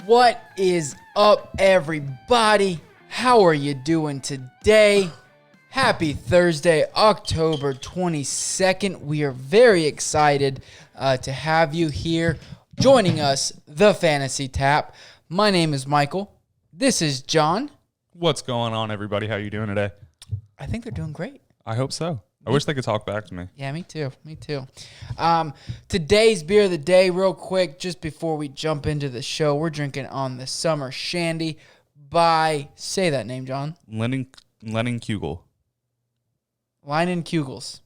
What is up, everybody? How are you doing today? Happy Thursday, October 22nd. We are very excited to have you here joining us, The Fantasy Tap. My name is Michael. This is John. What's going on, everybody? How you doing today? I think they're doing great. I hope so. I wish they could talk back to me. Yeah, me too. Today's beer of the day, real quick, just before we jump into the show, we're drinking on the Summer Shandy by, say that name, John. Leinenkugel. Leinenkugels.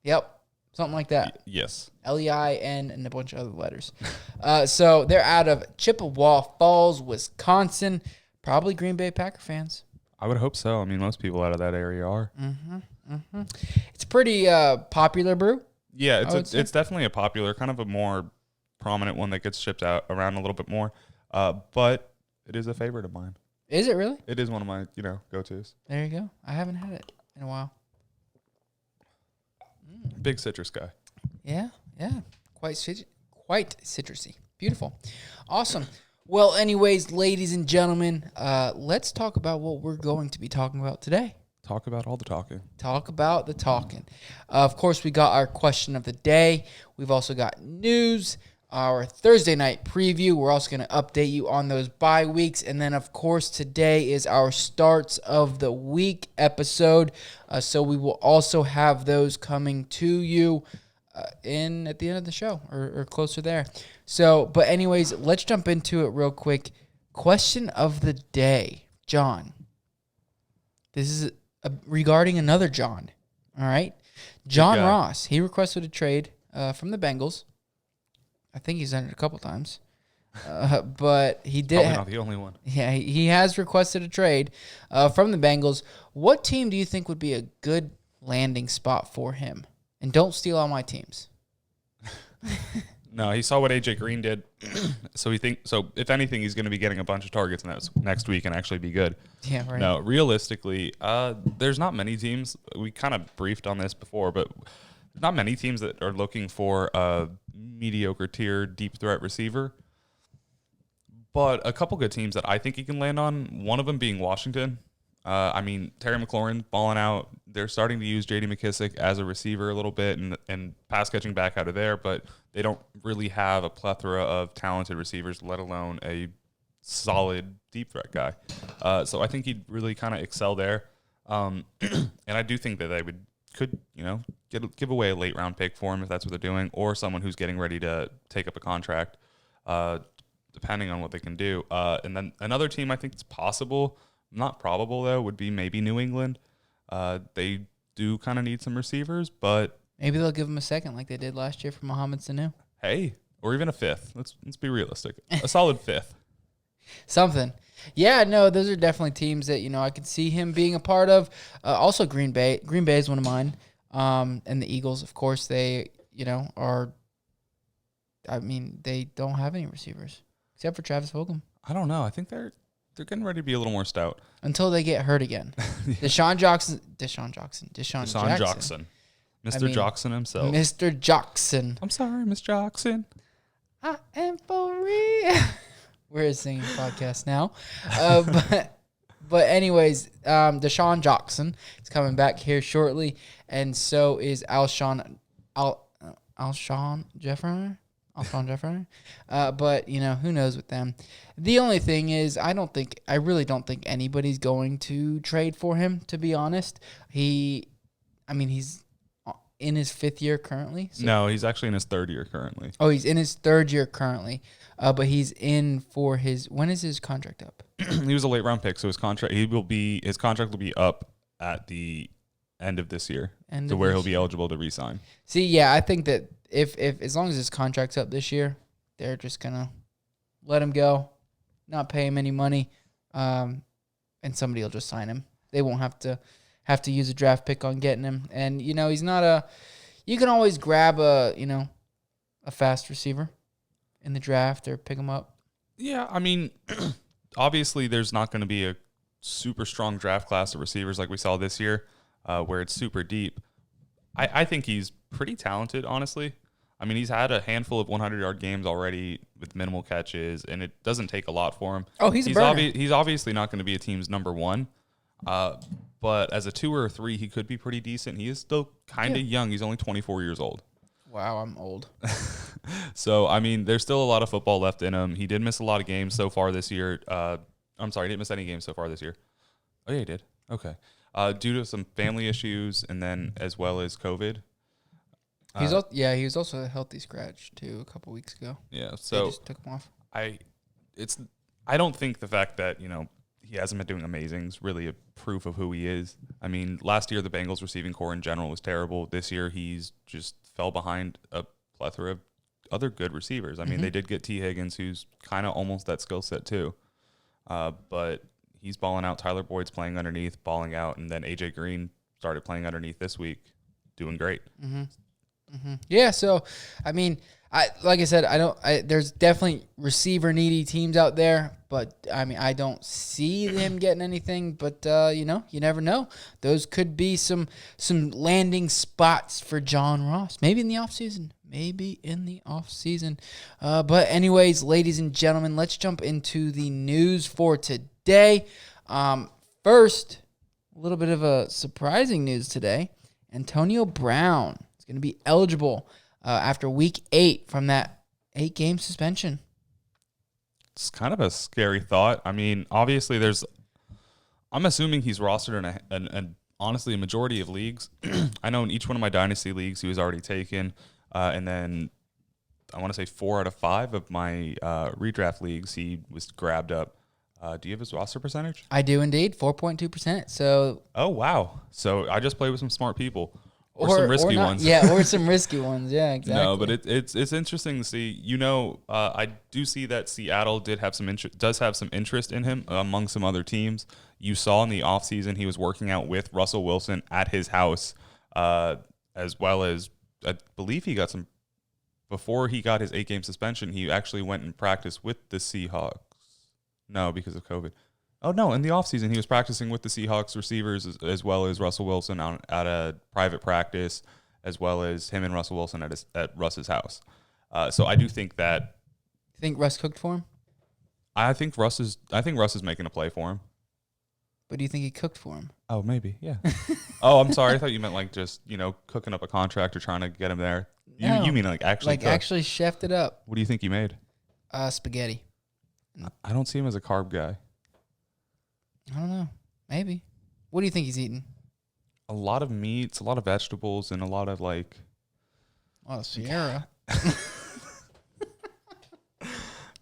Yep, something like that. Yes. Lein and a bunch of other letters. So they're out of Chippewa Falls, Wisconsin. Probably Green Bay Packer fans. I would hope so. I mean, most people out of that area are. It's a pretty popular brew. Yeah, it's definitely a popular, kind of a more prominent one that gets shipped out around a little bit more. But it is a favorite of mine. Is it really? It is one of my, go-tos. There you go. I haven't had it in a while. Big citrus guy. Yeah. Quite citrusy. Beautiful. Awesome. Well, anyways, ladies and gentlemen, let's talk about what we're going to be talking about today. Talk about all the talking. Talk about the talking. Of course, we got our question of the day. We've also got news, our Thursday night preview. We're also going to update you on those bye weeks. And then, of course, today is our starts of the week episode. So we will also have those coming to you at the end of the show or closer there. So, but anyways, let's jump into it real quick. Question of the day, John. This is regarding another John. All right. John Ross. He requested a trade from the Bengals. I think he's done it a couple times. But he did. Probably not the only one. Yeah, he has requested a trade from the Bengals. What team do you think would be a good landing spot for him? And don't steal all my teams. No, he saw what AJ Green did. So if anything, he's going to be getting a bunch of targets next week and actually be good. Yeah, right. No, realistically, there's not many teams. We kind of briefed on this before, but not many teams that are looking for a mediocre tier deep threat receiver. But a couple good teams that I think he can land on, one of them being Washington. Terry McLaurin balling out. They're starting to use J.D. McKissick as a receiver a little bit and pass catching back out of there, but they don't really have a plethora of talented receivers, let alone a solid deep threat guy. So I think he'd really kind of excel there. And I do think that they could give away a late round pick for him if that's what they're doing, or someone who's getting ready to take up a contract, depending on what they can do. And then another team I think it's possible, not probable though, would be maybe New England. They do kind of need some receivers, but maybe they'll give him a second like they did last year for Mohamed Sanu. Hey, or even a fifth. Let's be realistic. A solid fifth. Something. Yeah, no, those are definitely teams that, I could see him being a part of. Also Green Bay. Green Bay is one of mine. And the Eagles, of course, they, they don't have any receivers except for Travis Fulgham. I don't know. I think they're getting ready to be a little more stout. Until they get hurt again. Deshaun Jackson. Mr. Jackson himself. Mr. Jackson. I'm sorry, Miss Jackson. I am for real. We're a singing podcast now. But anyways, Deshaun Jackson is coming back here shortly. And so is Alshon Jeffrey. But who knows with them. The only thing is, I really don't think anybody's going to trade for him, to be honest. He's in his fifth year currently. So. No, he's actually in his third year currently. Oh, he's in his third year currently. But he's in for when is his contract up? He was a late round pick, so his contract will be up at the end of this year where he'll be eligible to re-sign. See, yeah, I think that if as long as his contract's up this year, they're just gonna let him go, not pay him any money, and somebody will just sign him. They won't have to use a draft pick on getting him. And he's not you can always grab a fast receiver in the draft or pick him up. Yeah, obviously there's not going to be a super strong draft class of receivers like we saw this year, where it's super deep. I think he's pretty talented, honestly. I mean, he's had a handful of 100-yard games already with minimal catches, and it doesn't take a lot for him. Oh, he's a burner. He's obviously not going to be a team's number one, but as a 2 or a 3, he could be pretty decent. He is still kind of young. He's only 24 years old. Wow, I'm old. So, I mean, there's still a lot of football left in him. He did miss a lot of games so far this year. I'm sorry, he didn't miss any games so far this year. Oh, yeah, he did. Okay. Due to some family issues and then as well as COVID. He was also a healthy scratch, too, a couple weeks ago. Yeah, They so just took him off. I don't think the fact that, he hasn't been doing amazing is really a proof of who he is. I mean, last year the Bengals receiving core in general was terrible. This year he's just fell behind a plethora of other good receivers. I mean, they did get T. Higgins, who's kind of almost that skill set too. But he's balling out. Tyler Boyd's playing underneath, balling out, and then A.J. Green started playing underneath this week, doing great. Yeah, so, I mean, like I said, there's definitely receiver needy teams out there, but I mean, I don't see them getting anything, but you never know. Those could be some landing spots for John Ross. Maybe in the offseason. But anyways, ladies and gentlemen, let's jump into the news for today. First, a little bit of a surprising news today. Antonio Brown is going to be eligible after week 8 from that 8-game suspension. It's kind of a scary thought. I mean, obviously I'm assuming he's rostered in honestly a majority of leagues. I know in each one of my dynasty leagues he was already taken. And then I want to say 4 out of 5 of my redraft leagues he was grabbed up. Do you have his roster percentage? I do indeed, 4.2%. So. Oh, wow. So I just play with some smart people. Or some risky ones. Yeah, or some risky ones. Yeah, exactly. No, but it's interesting to see. I do see that Seattle does have some interest in him among some other teams. You saw in the offseason he was working out with Russell Wilson at his house, as well as I believe he got some before he got his 8-game suspension. He actually went and practiced with the Seahawks. No, because of COVID. Oh, no, in the offseason, he was practicing with the Seahawks receivers as well as Russell Wilson at a private practice, as well as him and Russell Wilson at Russ's house. So I do think that. You think Russ cooked for him? I think Russ is making a play for him. But do you think he cooked for him? Oh, maybe, yeah. Oh, I'm sorry. I thought you meant like just, cooking up a contract or trying to get him there. You mean like actually cook. Actually chefed it up. What do you think he made? Spaghetti. I don't see him as a carb guy. I don't know. Maybe. What do you think he's eating? A lot of meats, a lot of vegetables, and a lot of like. Oh, Sierra.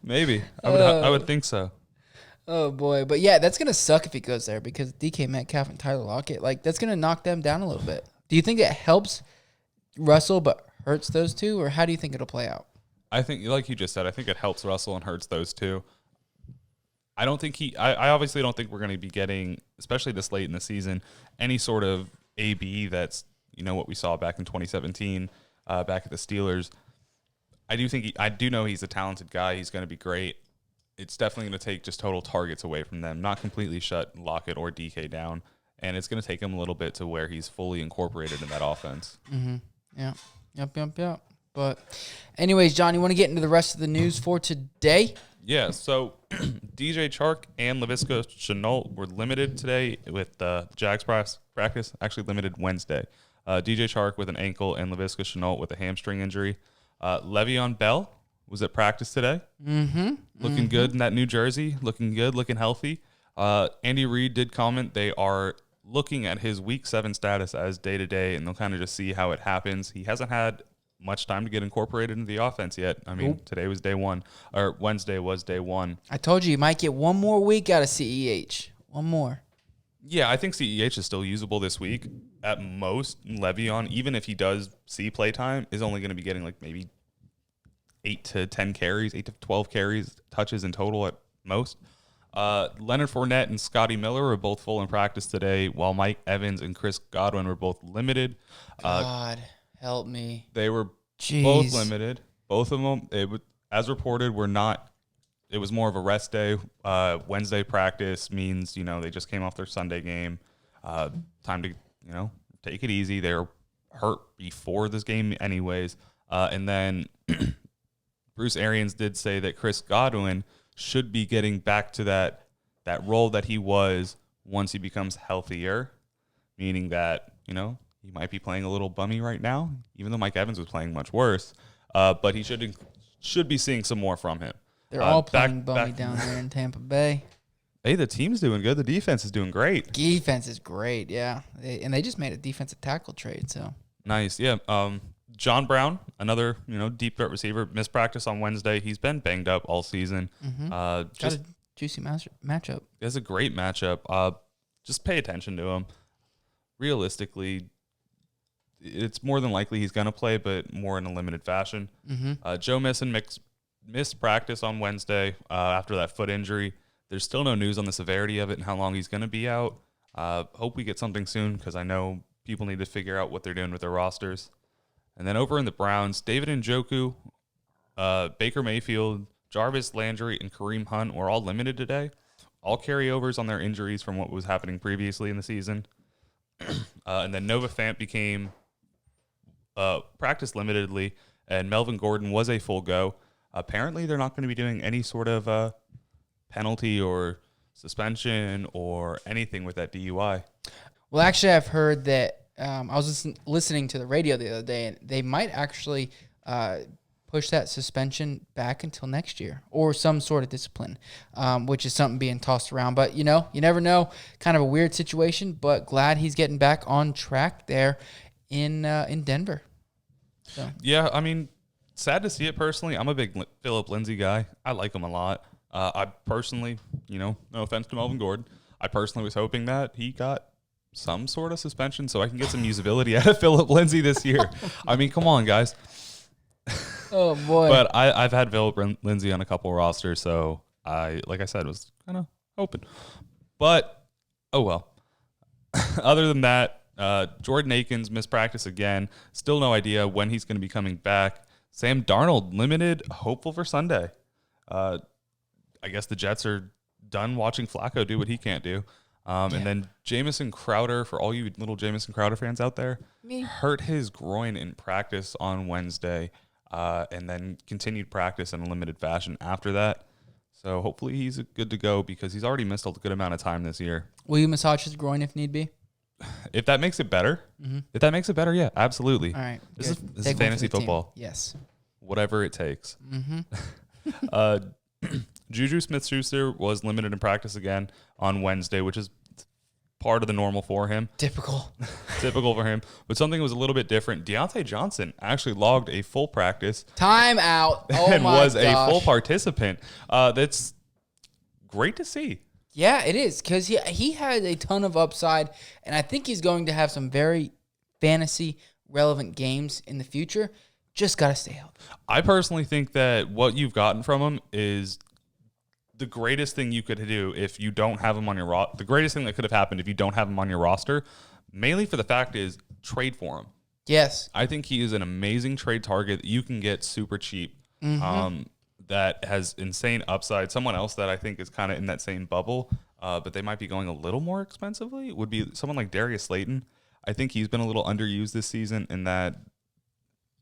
Maybe. I would think so. Oh, boy. But, yeah, that's going to suck if he goes there because DK Metcalf and Tyler Lockett, that's going to knock them down a little bit. Do you think it helps Russell but hurts those two, or how do you think it'll play out? I think, like you just said, I think it helps Russell and hurts those two. I don't think I obviously don't think we're going to be getting, especially this late in the season, any sort of AB that's, what we saw back in 2017, back at the Steelers. I do know he's a talented guy. He's going to be great. It's definitely going to take just total targets away from them, not completely shut Lockett or DK down. And it's going to take him a little bit to where he's fully incorporated in that offense. Mm-hmm. Yeah. Yep. But anyways, John, you want to get into the rest of the news for today? Yeah, so DJ Chark and Laviska Shenault were limited today with the Jags practice, actually limited Wednesday. DJ Chark with an ankle and Laviska Shenault with a hamstring injury. Le'Veon Bell was at practice today. Looking good in that New Jersey, looking good, looking healthy. Andy Reid did comment they are looking at his Week 7 status as day-to-day, and they'll kind of just see how it happens. He hasn't had much time to get incorporated into the offense yet. I mean, Today was day 1, or Wednesday was day 1. I told you might get one more week out of CEH. One more. Yeah, I think CEH is still usable this week. At most, Le'Veon, even if he does see play time, is only going to be getting like maybe 8 to 10 carries, 8 to 12 carries, touches in total at most. Leonard Fournette and Scotty Miller were both full in practice today, while Mike Evans and Chris Godwin were both limited. God, help me. They were both limited. Both of them, as reported, were not. It was more of a rest day. Wednesday practice means, they just came off their Sunday game. Time to, take it easy. They were hurt before this game anyways. And then Bruce Arians did say that Chris Godwin should be getting back to that role that he was once he becomes healthier, meaning that, he might be playing a little bummy right now, even though Mike Evans was playing much worse. But he should be seeing some more from him. They're all playing bummy down there in Tampa Bay. Hey, the team's doing good. The defense is doing great. Defense is great, yeah. And they just made a defensive tackle trade, so. Nice, yeah. John Brown, another deep threat receiver, missed practice on Wednesday. He's been banged up all season. Got a juicy matchup. It's a great matchup. Just pay attention to him. Realistically, it's more than likely he's going to play, but more in a limited fashion. Joe Mixon missed practice on Wednesday after that foot injury. There's still no news on the severity of it and how long he's going to be out. Hope we get something soon because I know people need to figure out what they're doing with their rosters. And then over in the Browns, David Njoku, Baker Mayfield, Jarvis Landry, and Kareem Hunt were all limited today. All carryovers on their injuries from what was happening previously in the season. And then Nova Fant became practice limitedly, and Melvin Gordon was a full go. Apparently, they're not going to be doing any sort of penalty or suspension or anything with that DUI. Well, actually, I've heard that I was listening to the radio the other day, and they might actually push that suspension back until next year or some sort of discipline, which is something being tossed around. But, you never know. Kind of a weird situation, but glad he's getting back on track there in Denver. So. Yeah, I mean, sad to see it personally. I'm a big Philip Lindsay guy. I like him a lot. I personally, no offense to Melvin Gordon, I personally was hoping that he got some sort of suspension so I can get some usability out of Philip Lindsay this year. I mean, come on, guys. Oh, boy. But I've had Philip Lindsay on a couple rosters, so like I said, was kind of hoping. But, oh well. Other than that, Jordan Akins missed practice again. Still no idea when he's going to be coming back. Sam Darnold limited, hopeful for Sunday. I guess the Jets are done watching Flacco do what he can't do. And then Jamison Crowder, for all you little Jamison Crowder fans out there, hurt his groin in practice on Wednesday, and then continued practice in a limited fashion after that. So hopefully he's good to go because he's already missed a good amount of time this year. Will you massage his groin if need be? If that makes it better. If that makes it better, yeah, absolutely. All right. This is fantasy football. Team. Yes. Whatever it takes. Juju Smith-Schuster was limited in practice again on Wednesday, which is part of the normal for him. Typical for him. But something was a little bit different. Deontay Johnson actually logged a full practice. Time out. Oh, and my was gosh. a full participant. That's great to see. Yeah, it is because he had a ton of upside, and I think he's going to have some very fantasy relevant games in the future. Just got to stay healthy. I personally think that what you've gotten from him is the greatest thing you could do if you don't have him on your roster. The greatest thing that could have happened if you don't have him on your roster, mainly for the fact is trade for him. Yes. I think he is an amazing trade target that you can get super cheap. That has insane upside. Someone else that I think is kind of in that same bubble, but they might be going a little more expensively, would be someone like Darius Slayton. I think he's been a little underused this season in that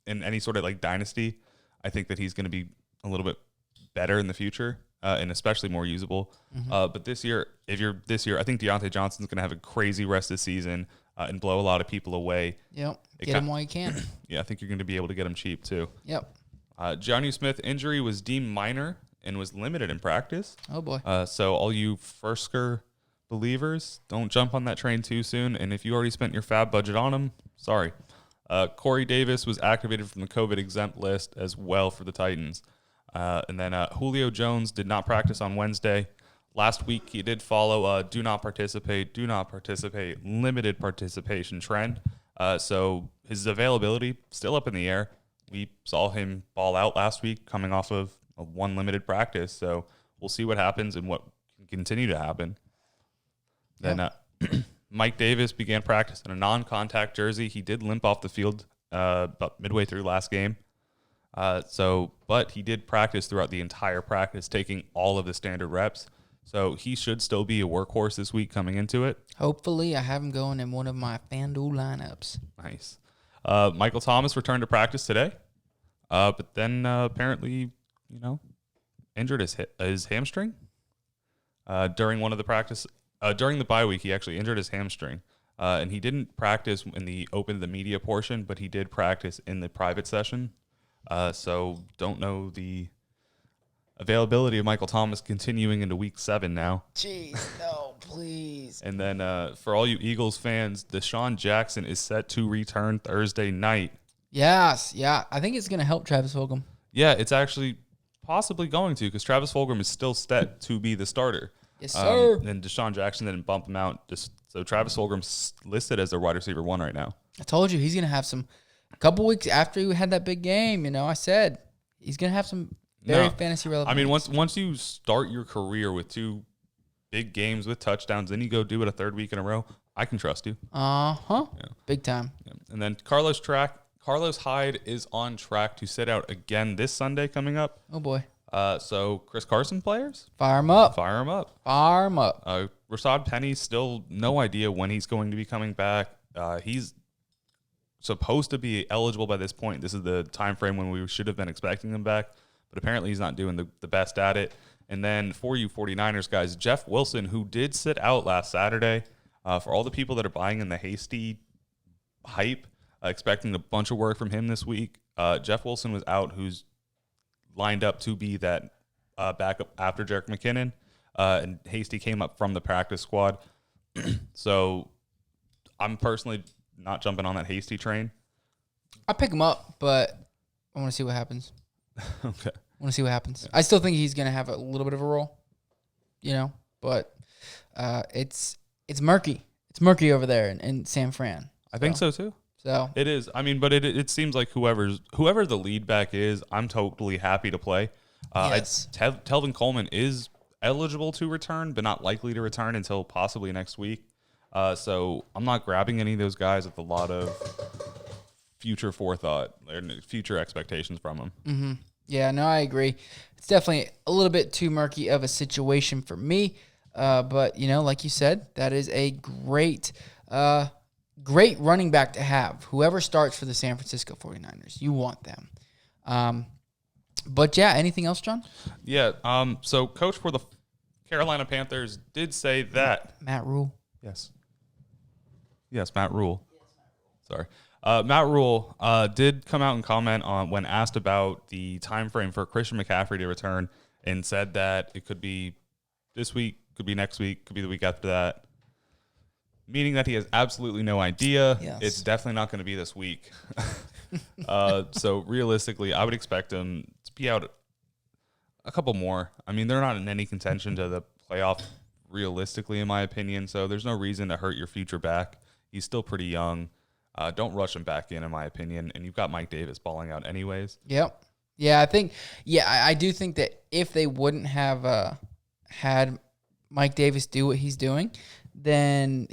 in any sort of like dynasty. I think that he's going to be a little bit better in the future and especially more usable. But this year, I think Deontay Johnson's going to have a crazy rest of the season and blow a lot of people away. Yep. Get him while you can. Yeah, I think you're going to be able to get him cheap too. Yep. Jonnu Smith injury was deemed minor and was limited in practice. Oh, boy. So all you Fursker believers, don't jump on that train too soon. And if you already spent your fab budget on him, sorry. Corey Davis was activated from the COVID exempt list as well for the Titans. And then Julio Jones did not practice on Wednesday. Last week, he did follow do not participate, limited participation trend. So his availability still up in the air. We saw him ball out last week coming off of one limited practice. So we'll see what happens and what can continue to happen. Then Mike Davis began practice in a non-contact jersey. He did limp off the field about midway through last game. But he did practice throughout the entire practice, taking all of the standard reps. So he should still be a workhorse this week coming into it. Hopefully, I have him going in one of my FanDuel lineups. Nice. Michael Thomas returned to practice today. But then apparently, injured his hamstring during one of the practice. During the bye week, he actually injured his hamstring. And he didn't practice in the open to the media portion, but he did practice in the private session. So don't know the availability of Michael Thomas continuing into week 7 now. Jeez, no, please. And then for all you Eagles fans, Deshaun Jackson is set to return Thursday night. Yes, yeah. I think it's going to help Travis Fulgham. Yeah, it's actually possibly going to, because Travis Fulgham is still set to be the starter. Yes, sir. And Deshaun Jackson didn't bump him out. So Travis Fulgham's listed as their wide receiver 1 right now. I told you he's going to have a couple weeks after he had that big game. I said he's going to have some very fantasy relevant. I mean, once you start your career with 2 big games with touchdowns, then you go do it a 3rd week in a row, I can trust you. Yeah. Big time. Yeah. And then Carlos Hyde is on track to sit out again this Sunday coming up. Oh, boy. So Chris Carson players? Fire him up. Rashad Penny, still no idea when he's going to be coming back. He's supposed to be eligible by this point. This is the time frame when we should have been expecting him back, but apparently he's not doing the best at it. And then for you 49ers guys, Jeff Wilson, who did sit out last Saturday, for all the people that are buying in the hasty hype, expecting a bunch of work from him this week, Jeff Wilson was out, who's lined up to be that backup after Jerick McKinnon, and Hasty came up from the practice squad. So I'm personally not jumping on that Hasty train. I'll pick him up, but I want to see what happens. Okay. I want to see what happens. I still think he's going to have a little bit of a role, but it's murky. It's murky over there in San Fran. I think so too. So it is. I mean, but it seems like whoever the lead back is, I'm totally happy to play. Yes. Telvin Coleman is eligible to return, but not likely to return until possibly next week. So I'm not grabbing any of those guys with a lot of future forethought or future expectations from them. Mm-hmm. Yeah, no, I agree. It's definitely a little bit too murky of a situation for me. But, like you said, that is a great running back to have. Whoever starts for the San Francisco 49ers, you want them. But, yeah, anything else, John? Yeah, so coach for the Carolina Panthers did say that. Matt Rule. Yes, Matt Rule. Sorry. Matt Rule did come out and comment on when asked about the time frame for Christian McCaffrey to return, and said that it could be this week, could be next week, could be the week after that, meaning that he has absolutely no idea. Yes. It's definitely not going to be this week. So realistically, I would expect him to be out a couple more. I mean, they're not in any contention to the playoff realistically, in my opinion, so there's no reason to hurt your future back. He's still pretty young. Don't rush him back in my opinion. And you've got Mike Davis balling out anyways. Yep. Yeah, I do think that if they wouldn't have had Mike Davis do what he's doing, then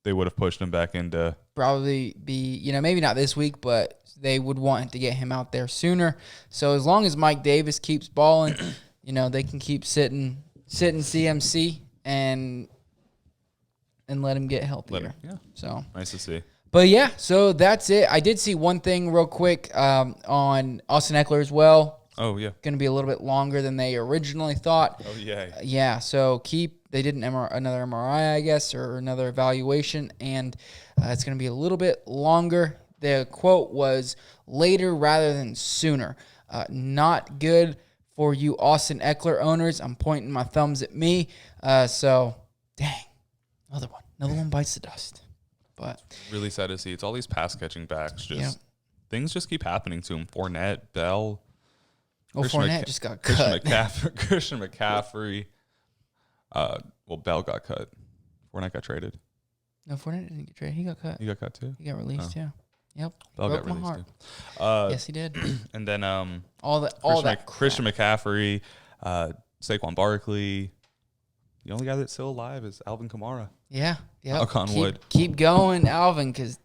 they would have pushed him back into probably be, maybe not this week, but they would want to get him out there sooner. So as long as Mike Davis keeps balling, they can keep sitting CMC and let him get healthier. Yeah. So nice to see. But yeah, so that's it. I did see one thing real quick on Austin Eckler as well. Oh yeah, going to be a little bit longer than they originally thought. Oh yeah. Yeah. So they did another MRI, I guess, or another evaluation, and it's going to be a little bit longer. The quote was later rather than sooner. Not good for you Austin Eckler owners. I'm pointing my thumbs at me. So dang, another one bites the dust. But really sad to see. It's all these pass catching backs. Things just keep happening to him. Fournette, Bell. Fournette just got cut. Christian McCaffrey. Bell got cut. Fournette got traded. No, Fournette didn't get traded. He got cut. He got cut too? He got released, yeah. Yep. Bell got released too. Yes, he did. And then Christian McCaffrey, Saquon Barkley. The only guy that's still alive is Alvin Kamara. Yeah. Knock on wood. Keep going, Alvin, because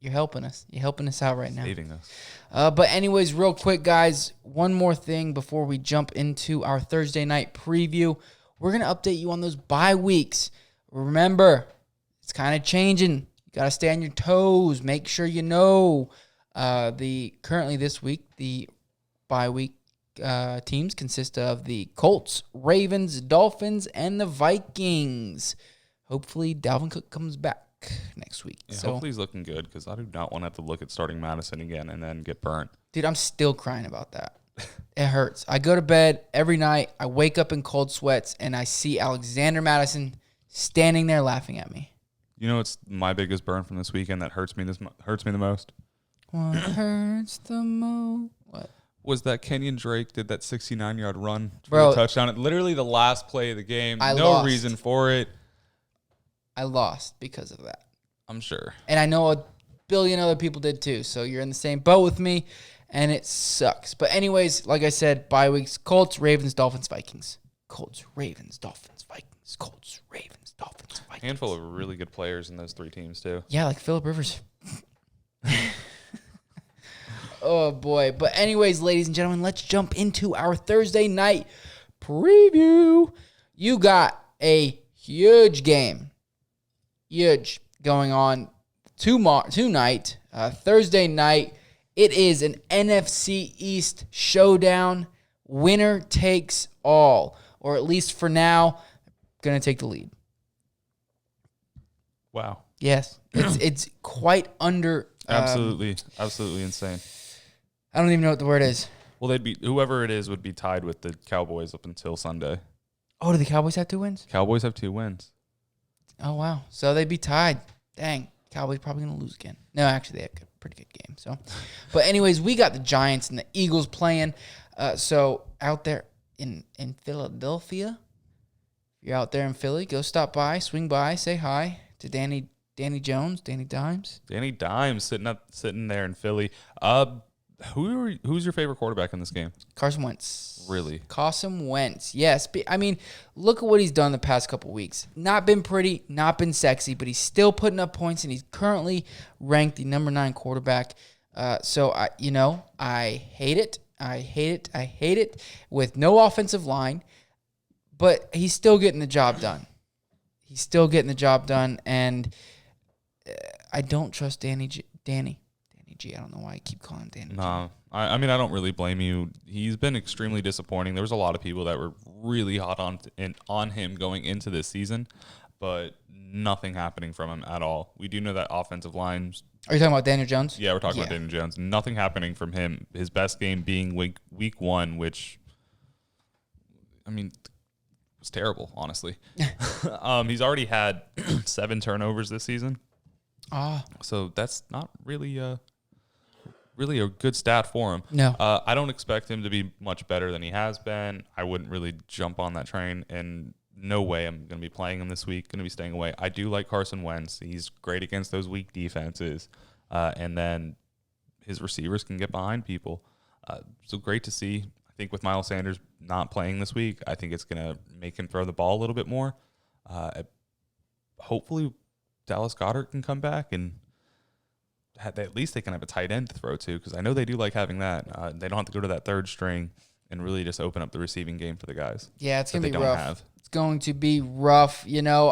you're helping us. You're helping us out right now. Saving us. But anyways, real quick, guys, one more thing before we jump into our Thursday night preview. We're going to update you on those bye weeks. Remember, it's kind of changing. You got to stay on your toes. Make sure you know currently this week, the bye week teams consist of the Colts, Ravens, Dolphins, and the Vikings. Hopefully, Dalvin Cook comes back next week. Yeah, so hopefully he's looking good because I do not want to have to look at starting Madison again and then get burnt. Dude, I'm still crying about that. It hurts. I go to bed every night. I wake up in cold sweats, and I see Alexander Madison standing there laughing at me. You know, it's my biggest burn from this weekend that hurts me the most. What hurts the most? What? Was that Kenyon Drake did that 69-yard run for Bro, the touchdown. Literally the last play of the game. I No lost. reason for it. I lost because of that. I'm sure. And I know a billion other people did too. So you're in the same boat with me, and it sucks. But anyways, like I said, bye weeks, Colts, Ravens, Dolphins, Vikings. Colts, Ravens, Dolphins, Vikings. Colts, Ravens, Dolphins, Vikings. Handful of really good players in those three teams too. Yeah, like Phillip Rivers. Oh, boy. But anyways, ladies and gentlemen, let's jump into our Thursday night preview. You got a huge game. Huge going on tonight, Thursday night. It is an NFC East showdown. Winner takes all, or at least for now, going to take the lead. Wow. Yes, it's quite under. Absolutely insane. I don't even know what the word is. Well, whoever it is would be tied with the Cowboys up until Sunday. Oh, do the Cowboys have 2 wins? Cowboys have 2 wins. Oh, wow. So they'd be tied. Dang. Cowboys probably going to lose again. No, actually, they have a pretty good game. So, but anyways, we got the Giants and the Eagles playing. So out there in Philadelphia, if you're out there in Philly, go stop by, swing by, say hi to Danny Jones, Danny Dimes. Danny Dimes sitting there in Philly. Who's your favorite quarterback in this game? Carson Wentz. Really? Carson Wentz. Yes. I mean, look at what he's done the past couple weeks. Not been pretty, not been sexy, but he's still putting up points, and he's currently ranked the number 9 quarterback. So I hate it. I hate it with no offensive line, but he's still getting the job done. And I don't trust Danny G. I don't know why I keep calling him Danny. No, I mean, I don't really blame you. He's been extremely disappointing. There was a lot of people that were really hot on him going into this season, but nothing happening from him at all. We do know that offensive lines. Are you talking about Daniel Jones? Yeah, we're talking about Daniel Jones. Nothing happening from him. His best game being week 1, which, I mean, was terrible, honestly. He's already had 7 turnovers this season. So that's not really a good stat for him. No. I don't expect him to be much better than he has been. I wouldn't really jump on that train, and no way I'm going to be playing him this week. Going to be staying away. I do like Carson Wentz. He's great against those weak defenses, and then his receivers can get behind people. So great to see. I think with Miles Sanders not playing this week, I think it's going to make him throw the ball a little bit more. Hopefully Dallas Goedert can come back, and at least they can have a tight end to throw to, because I know they do like having that. They don't have to go to that third string and really just open up the receiving game for the guys. Yeah, it's going to be rough. It's going to be rough. You know,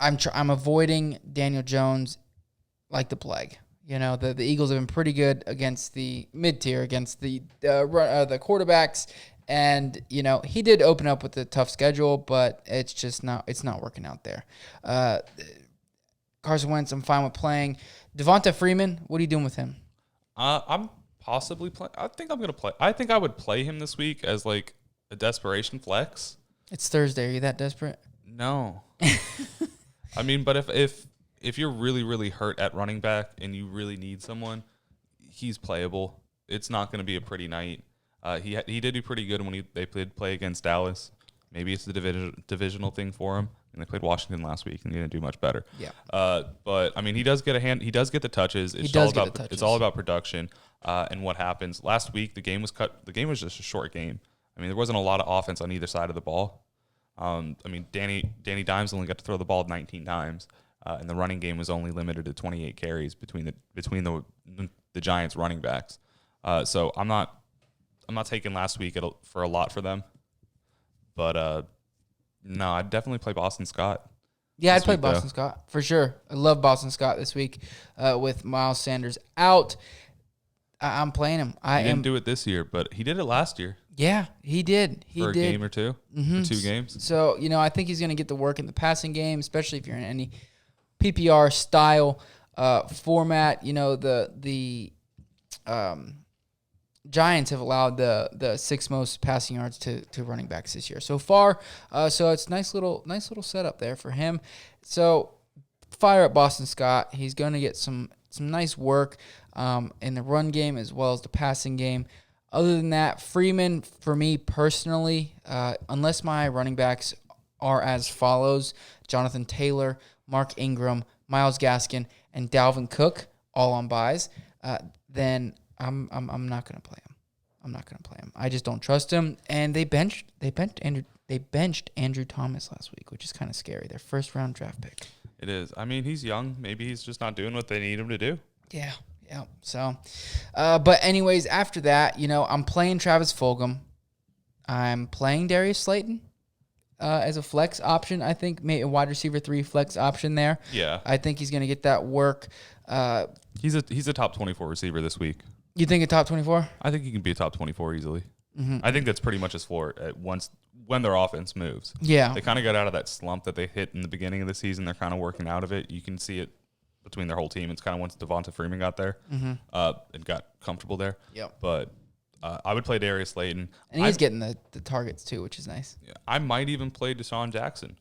I'm avoiding Daniel Jones like the plague. You know, the Eagles have been pretty good against the mid-tier, against the quarterbacks. And, you know, he did open up with a tough schedule, but it's not working out there. Carson Wentz, I'm fine with playing. Devonta Freeman, what are you doing with him? I'm possibly playing. I think I'm going to play. I think I would play him this week as like a desperation flex. It's Thursday. Are you that desperate? No. I mean, but if you're really, really hurt at running back and you really need someone, he's playable. It's not going to be a pretty night. He did do pretty good when they did play against Dallas. Maybe it's the divisional thing for him. And they played Washington last week, and he didn't do much better. Yeah. But I mean, he does get a hand. He does get the touches. It's all about production and what happens. Last week, the game was cut. The game was just a short game. I mean, there wasn't a lot of offense on either side of the ball. I mean, Danny Dimes only got to throw the ball 19 times, and the running game was only limited to 28 carries between the Giants running backs. So I'm not taking last week for a lot for them, but no, I'd definitely play Boston Scott. Yeah, I'd play Boston Scott for sure. I love Boston Scott this week with Miles Sanders out. I'm playing him. He didn't do it this year, but he did it last year. Yeah, he did. For a game or two, for 2 games. So, I think he's going to get the work in the passing game, especially if you're in any PPR style format. The Giants have allowed the 6th most passing yards to running backs this year so far. So it's nice little setup there for him. So fire up Boston Scott. He's going to get some nice work in the run game as well as the passing game. Other than that, Freeman, for me personally, unless my running backs are as follows: Jonathan Taylor, Mark Ingram, Myles Gaskin, and Dalvin Cook, all on buys, then I'm not going to play him. I'm not going to play him. I just don't trust him. And they benched Andrew Thomas last week, which is kind of scary. Their 1st-round draft pick. It is. I mean, he's young. Maybe he's just not doing what they need him to do. Yeah. So, but anyways, after that, I'm playing Travis Fulgham. I'm playing Darius Slayton as a flex option. I think maybe a wide receiver 3 flex option there. Yeah. I think he's going to get that work. He's a top 24 receiver this week. You think a top 24? I think he can be a top 24 easily. Mm-hmm. I think that's pretty much his floor when their offense moves. Yeah. They kind of got out of that slump that they hit in the beginning of the season. They're kind of working out of it. You can see it between their whole team. It's kind of once Devonta Freeman got there and got comfortable there. Yep. But I would play Darius Slayton. And he's getting the targets too, which is nice. Yeah, I might even play Deshaun Jackson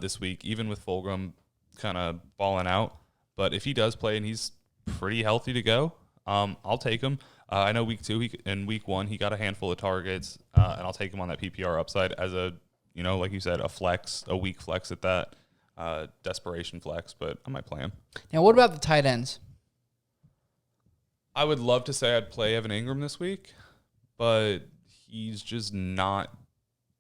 this week, even with Fulgham kind of balling out. But if he does play and he's pretty healthy to go, I'll take him. I know week 2 and week 1 he got a handful of targets, and I'll take him on that PPR upside as a, like you said, a weak flex at that. Desperation flex, but I might play him. Now, what about the tight ends? I would love to say I'd play Evan Ingram this week, but he's just not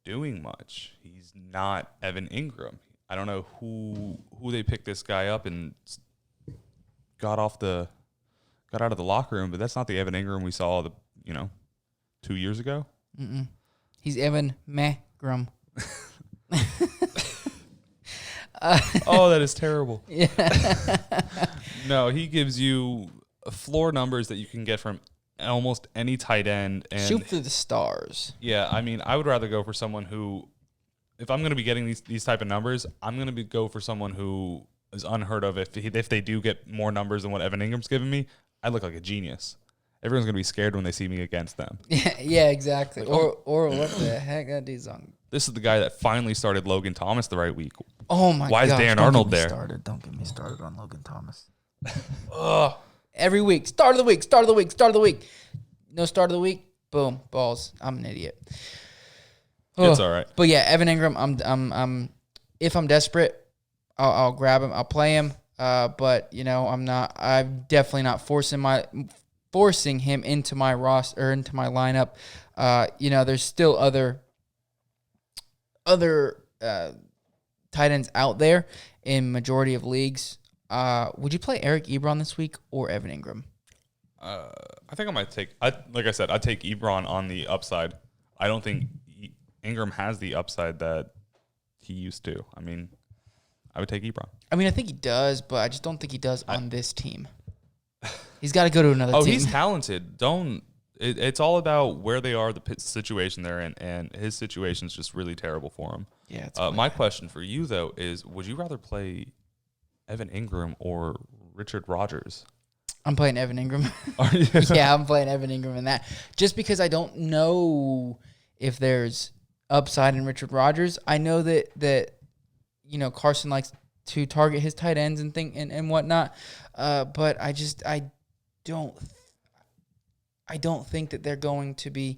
doing much. He's not Evan Ingram. I don't know who they picked this guy up and got out of the locker room, but that's not the Evan Ingram we saw 2 years ago. Mm-mm. He's Evan Mehgram. Oh, that is terrible. Yeah. No, he gives you floor numbers that you can get from almost any tight end. And shoot for the stars. Yeah, I mean, I would rather go for someone who, if I'm going to be getting these type of numbers, I'm going to go for someone who is unheard of. If they do get more numbers than what Evan Ingram's giving me, I look like a genius. Everyone's going to be scared when they see me against them. Yeah, exactly. Like, or what the heck? That dude's on. This is the guy that finally started Logan Thomas the right week. Oh, my God. Why is Dan Arnold there? Don't get me started on Logan Thomas. Ugh. Every week. Start of the week. No start of the week. Boom. Balls. I'm an idiot. It's all right. But yeah, Evan Ingram, I'm if I'm desperate, I'll grab him. I'll play him. But I'm definitely not forcing him into my roster or into my lineup. There's still other tight ends out there in majority of leagues. Would you play Eric Ebron this week or Evan Ingram? I think I might take. Like I said, I'd take Ebron on the upside. I don't think Ingram has the upside that he used to. I mean, I would take Ebron. I mean, I think he does, but I just don't think he does on this team. He's got to go to another team. Oh, he's talented. It's all about where they are, the situation they're in, and his situation's just really terrible for him. Yeah. My question for you, though, is would you rather play Evan Ingram or Richard Rodgers? I'm playing Evan Ingram. Are you? Yeah, I'm playing Evan Ingram in that. Just because I don't know if there's upside in Richard Rodgers. I know that Carson likes to target his tight ends and whatnot. But I don't think that they're going to be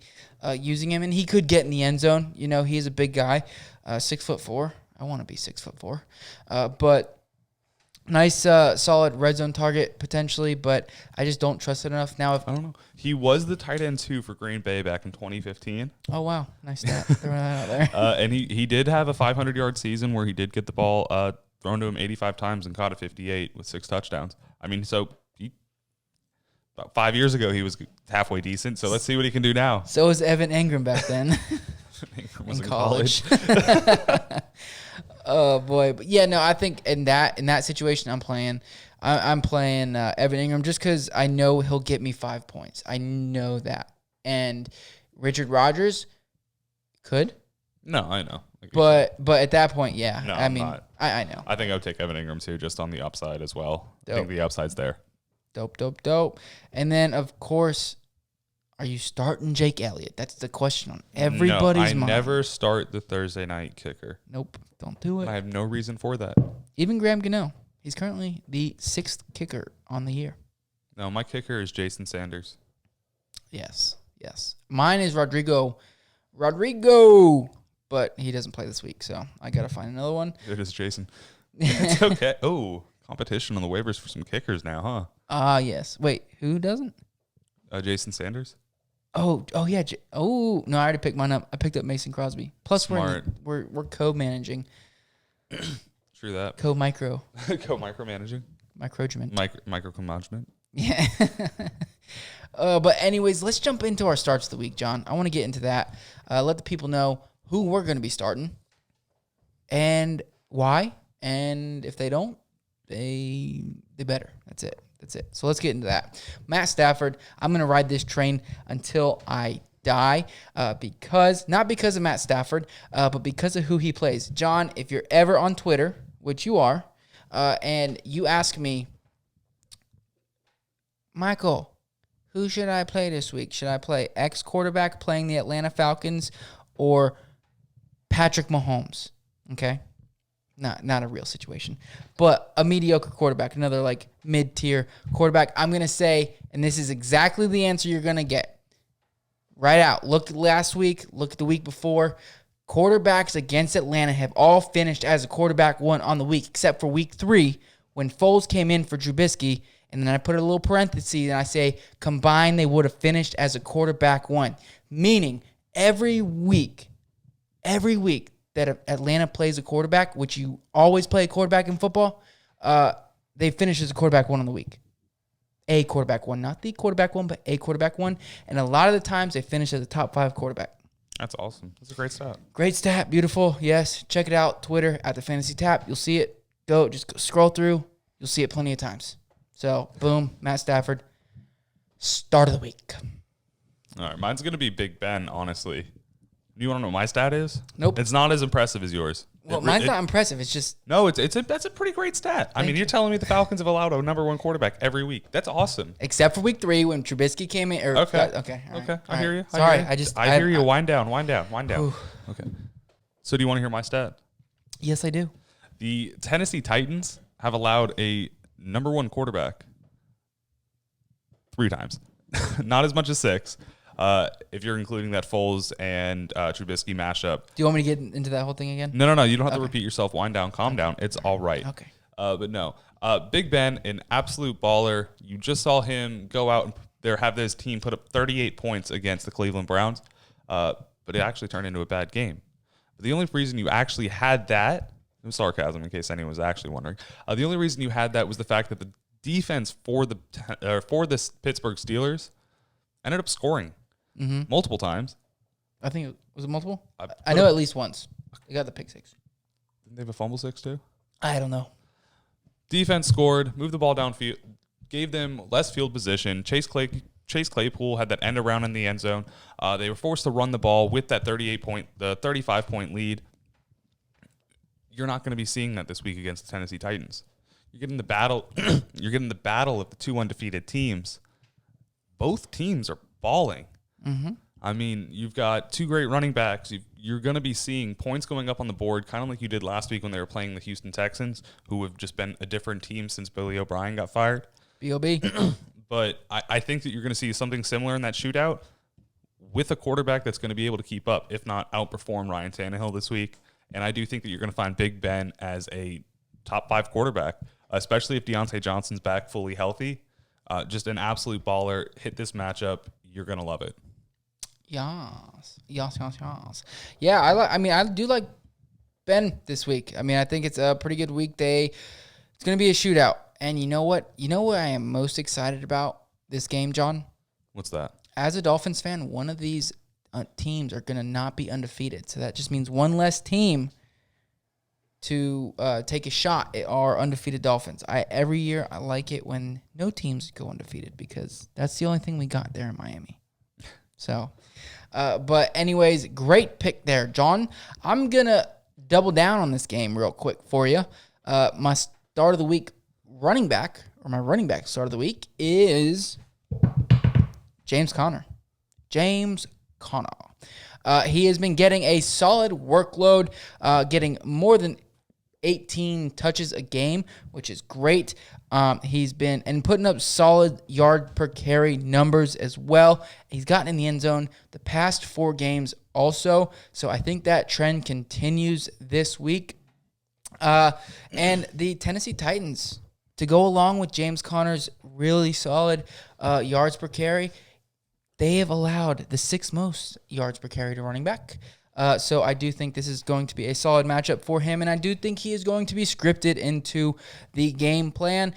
using him, and he could get in the end zone. He is a big guy, 6'4". I want to be 6'4", but nice, solid red zone target potentially. But I just don't trust it enough now. I don't know. He was the tight end 2 for Green Bay back in 2015. Oh wow, nice stat. Throwing that out there. And he did have a 500-yard season where he did get the ball thrown to him 85 times and caught it 58 with 6 touchdowns. I mean, so about 5 years ago, he was halfway decent. So let's see what he can do now. So was Evan Ingram back then. Ingram was in college. Oh boy, but yeah, no, I think in that situation, I'm playing Evan Ingram just because I know he'll get me 5 points. I know that, and Richard Rodgers could, No, I know. but at that point, yeah, No, I I'm mean, not. I know. I think I would take Evan Ingram too, just on the upside as well. Dope. I think the upside's there. Dope. And then of course, are you starting Jake Elliott? That's the question on everybody's mind. I never start the Thursday night kicker. Nope, don't do it. I have no reason for that. Even Graham Gano, he's currently the 6th kicker on the year. No, my kicker is Jason Sanders. Yes. Mine is Rodrigo, but he doesn't play this week, so I got to find another one. It is Jason. It's okay. Oh, competition on the waivers for some kickers now, huh? Yes. Wait, who doesn't? Jason Sanders. Oh yeah. No, I already picked mine up. I picked up Mason Crosby. Plus, Smart. we're co-managing. True that. Co-micro. Co-micromanaging. Micromanagement. Micromanagement. Yeah. But anyways, let's jump into our starts of the week, John. I want to get into that. Let the people know who we're going to be starting and why. And if they don't, they better. That's it. So let's get into that. Matt Stafford, I'm going to ride this train until I die not because of Matt Stafford, but because of who he plays. John, if you're ever on Twitter, which you are, and you ask me, Michael, who should I play this week? Should I play X quarterback playing the Atlanta Falcons or Patrick Mahomes? Okay. Not a real situation, but a mediocre quarterback, another like mid-tier quarterback. I'm going to say, and this is exactly the answer you're going to get right out. Look at last week, look at the week before. Quarterbacks against Atlanta have all finished as a quarterback one on the week, except for week 3 when Foles came in for Trubisky. And then I put a little parenthesis and I say combined they would have finished as a quarterback one. Meaning every week that Atlanta plays a quarterback, which you always play a quarterback in football, they finish as a quarterback one on the week. A quarterback one, not the quarterback one, but a quarterback one. And a lot of the times they finish as a top 5 quarterback. That's awesome. That's a great stat. Great stat. Beautiful. Yes. Check it out. Twitter at thefantasytap. You'll see it. Just scroll through. You'll see it plenty of times. So, boom, Matt Stafford, start of the week. All right, mine's going to be Big Ben, honestly. Do you want to know what my stat is? Nope. It's not as impressive as yours. Well, mine's not impressive. It's just... No, that's a pretty great stat. I mean, you're telling me the Falcons have allowed a number 1 quarterback every week. That's awesome. Except for week 3 when Trubisky came in. Okay. I hear you. Sorry, I hear you. Wind down. Okay. So do you want to hear my stat? Yes, I do. The Tennessee Titans have allowed a number 1 quarterback 3 times. Not as much as 6. If you're including that Foles and Trubisky mashup. Do you want me to get into that whole thing again? No. You don't have to repeat yourself. Wind down. Calm down. It's all right. Okay. But no. Big Ben, an absolute baller. You just saw him go out and have his team put up 38 points against the Cleveland Browns. But it actually turned into a bad game. But the only reason you actually had that, it was sarcasm in case anyone was actually wondering. The only reason you had that was the fact that the defense for the Pittsburgh Steelers ended up scoring multiple times. I think was it multiple? I know at least once. They got the pick 6. Didn't they have a fumble 6 too? I don't know. Defense scored, moved the ball downfield, gave them less field position. Chase Claypool had that end around in the end zone. They were forced to run the ball with that 35-point lead. You're not going to be seeing that this week against the Tennessee Titans. You're getting the battle. You're getting the battle of the 2 undefeated teams. Both teams are balling. Mm-hmm. I mean, you've got 2 great running backs. You're going to be seeing points going up on the board, kind of like you did last week when they were playing the Houston Texans, who have just been a different team since Billy O'Brien got fired. B.O.B. But I think that you're going to see something similar in that shootout with a quarterback that's going to be able to keep up, if not outperform Ryan Tannehill this week. And I do think that you're going to find Big Ben as a top 5 quarterback, especially if Deontay Johnson's back fully healthy. Just an absolute baller. Hit this matchup. You're going to love it. Yes. Yeah, I do like Ben this week. I mean, I think it's a pretty good weekday. It's going to be a shootout. And you know what? You know what I am most excited about this game, John? What's that? As a Dolphins fan, one of these teams are going to not be undefeated. So that just means one less team to take a shot at our undefeated Dolphins. Every year I like it when no teams go undefeated because that's the only thing we got there in Miami. So, but anyways, great pick there, John. I'm going to double down on this game real quick for you. My start of the week running back, or my running back start of the week is James Conner. James Conner. He has been getting a solid workload, getting more than 18 touches a game, which is great. He's been and putting up solid yard per carry numbers as well. He's gotten in the end zone the past 4 games also, so I think that trend continues this week. And the Tennessee Titans, to go along with James Conner's really solid yards per carry, they have allowed the 6th most yards per carry to running back. So I do think this is going to be a solid matchup for him, and I do think he is going to be scripted into the game plan.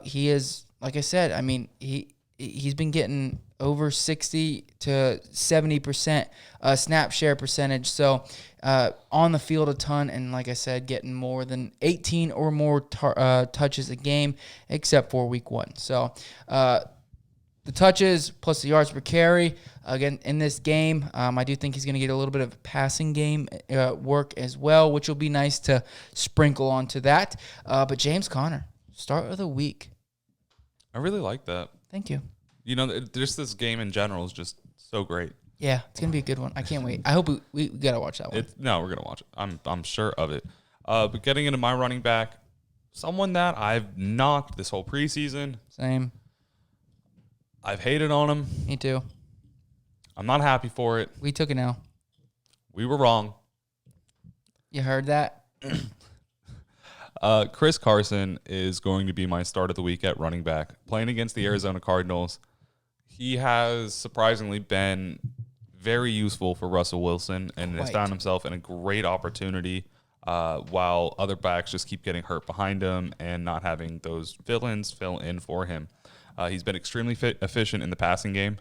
He is, like I said, I mean, he's been getting over 60 to 70% snap share percentage, so on the field a ton, and like I said, getting more than 18 or more touches a game, except for week 1. So the touches plus the yards per carry, again, in this game, I do think he's going to get a little bit of passing game work as well, which will be nice to sprinkle onto that. But James Conner, start of the week. I really like that. Thank you. You know, just this game in general is just so great. Yeah, it's going to be a good one. I can't wait. I hope we got to watch that one. No, we're going to watch it. I'm sure of it. But getting into my running back, someone that I've knocked this whole preseason. Same. I've hated on him. Me too. I'm not happy for it. We took it now. We were wrong. You heard that? Chris Carson is going to be my start of the week at running back. Playing against the Arizona Cardinals, he has surprisingly been very useful for Russell Wilson and has found himself in a great opportunity while other backs just keep getting hurt behind him and not having those fill-ins fill in for him. He's been extremely efficient in the passing game,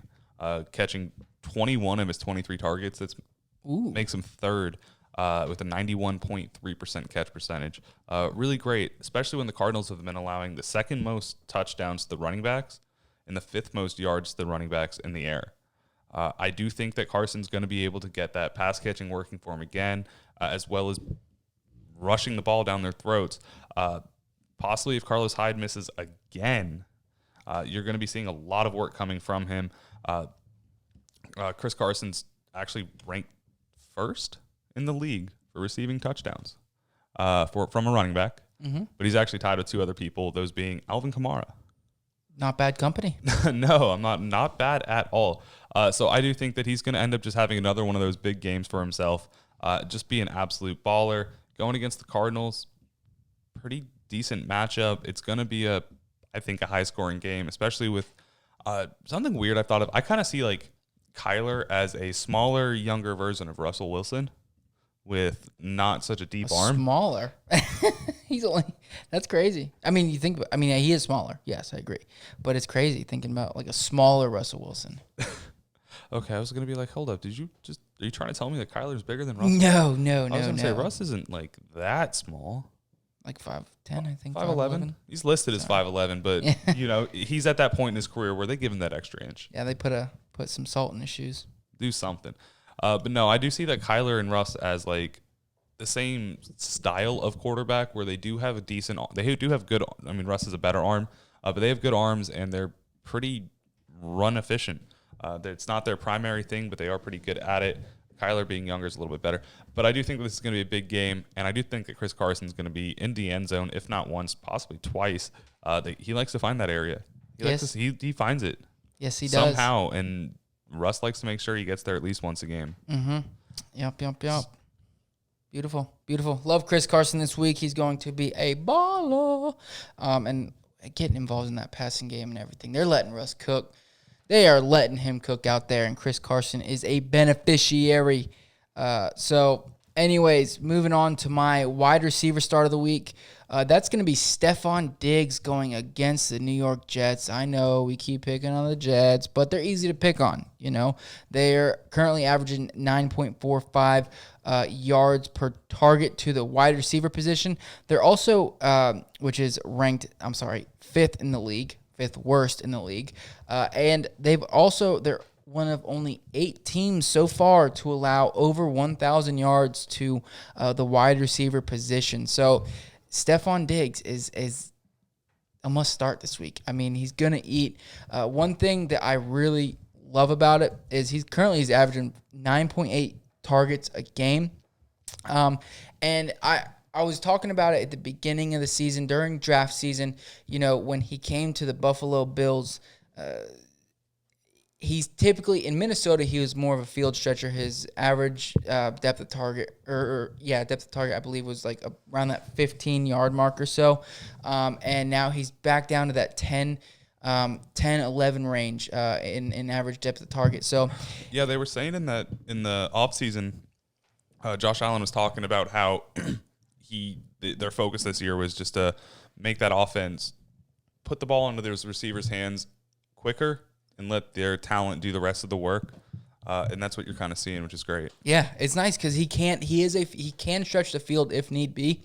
catching 21 of his 23 targets. That makes him third with a 91.3% catch percentage. Really great, especially when the Cardinals have been allowing the 2nd most touchdowns to the running backs and the 5th most yards to the running backs in the air. I do think that Carson's going to be able to get that pass catching working for him again, as well as rushing the ball down their throats. Possibly if Carlos Hyde misses again, you're going to be seeing a lot of work coming from him. Chris Carson's actually ranked 1st in the league for receiving touchdowns from a running back. Mm-hmm. But he's actually tied with 2 other people, those being Alvin Kamara. Not bad company. No, I'm not bad at all. So I do think that he's going to end up just having another one of those big games for himself. Just be an absolute baller. Going against the Cardinals, pretty decent matchup. It's going to be I think a high-scoring game, especially with something weird I've thought of. I kind of see like Kyler as a smaller, younger version of Russell Wilson with not such a deep arm. Smaller? That's crazy. I mean, he is smaller. Yes, I agree. But it's crazy thinking about like a smaller Russell Wilson. Okay, I was going to be like, hold up. Are you trying to tell me that Kyler's bigger than Russell? No. I was going to say, Russ isn't like that small. Like 5'10", I think. 5'11". He's listed as 5'11", but you know he's at that point in his career where they give him that extra inch. Yeah, they put some salt in his shoes. Do something, but no, I do see that Kyler and Russ as like the same style of quarterback where they do have good. I mean, Russ has a better arm, but they have good arms and they're pretty run efficient. It's not their primary thing, but they are pretty good at it. Kyler being younger is a little bit better. But I do think this is going to be a big game, and I do think that Chris Carson's going to be in the end zone, if not once, possibly twice. He likes to find that area. He finds it. Yes, he does. Somehow, and Russ likes to make sure he gets there at least once a game. Mm-hmm. Yep. Beautiful. Love Chris Carson this week. He's going to be a baller. And getting involved in that passing game and everything. They're letting Russ cook. They are letting him cook out there, and Chris Carson is a beneficiary. So, anyways, moving on to my wide receiver start of the week. That's going to be Stephon Diggs going against the New York Jets. I know we keep picking on the Jets, but they're easy to pick on. They're currently averaging 9.45 yards per target to the wide receiver position. They're also, which is ranked, fifth in the league, fifth worst in the league. And they're one of only 8 teams so far to allow over 1,000 yards to the wide receiver position. So Stephon Diggs is a must start this week. I mean, he's going to eat. One thing that I really love about it is he's averaging 9.8 targets a game. And I was talking about it at the beginning of the season, during draft season, when he came to the Buffalo Bills. He's typically in Minnesota. He was more of a field stretcher. His average depth of target, I believe, was like around that 15-yard mark or so. And now he's back down to that 10, 11 range in average depth of target. So, yeah, they were saying in the offseason, Josh Allen was talking about how their focus this year was just to make that offense put the ball into those receivers' hands quicker and let their talent do the rest of the work, and that's what you're kind of seeing, which is great. Yeah, it's nice because he can stretch the field if need be,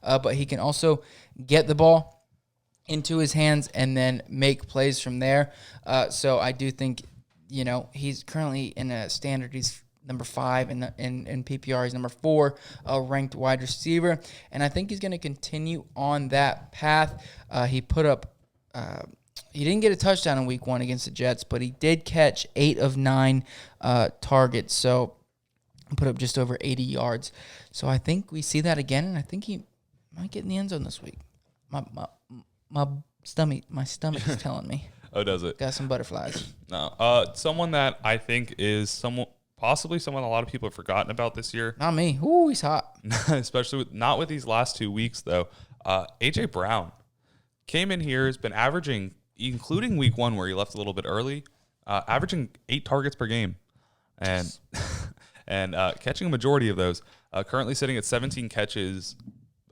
but he can also get the ball into his hands and then make plays from there. So I do think, he's currently in a standard. He's number 5 in PPR. He's number 4 ranked wide receiver, and I think he's going to continue on that path. He put up. He didn't get a touchdown in week 1 against the Jets, but he did catch 8 of 9 targets, so put up just over 80 yards. So I think we see that again, and I think he might get in the end zone this week. My stomach is telling me. Oh, does it? Got some butterflies. No. Someone that I think is possibly someone a lot of people have forgotten about this year. Not me. Ooh, he's hot. Especially not with these last 2 weeks, though. A.J. Brown came in here, has been averaging, including week 1 where he left a little bit early, averaging 8 targets per game and catching a majority of those. Currently sitting at 17 catches,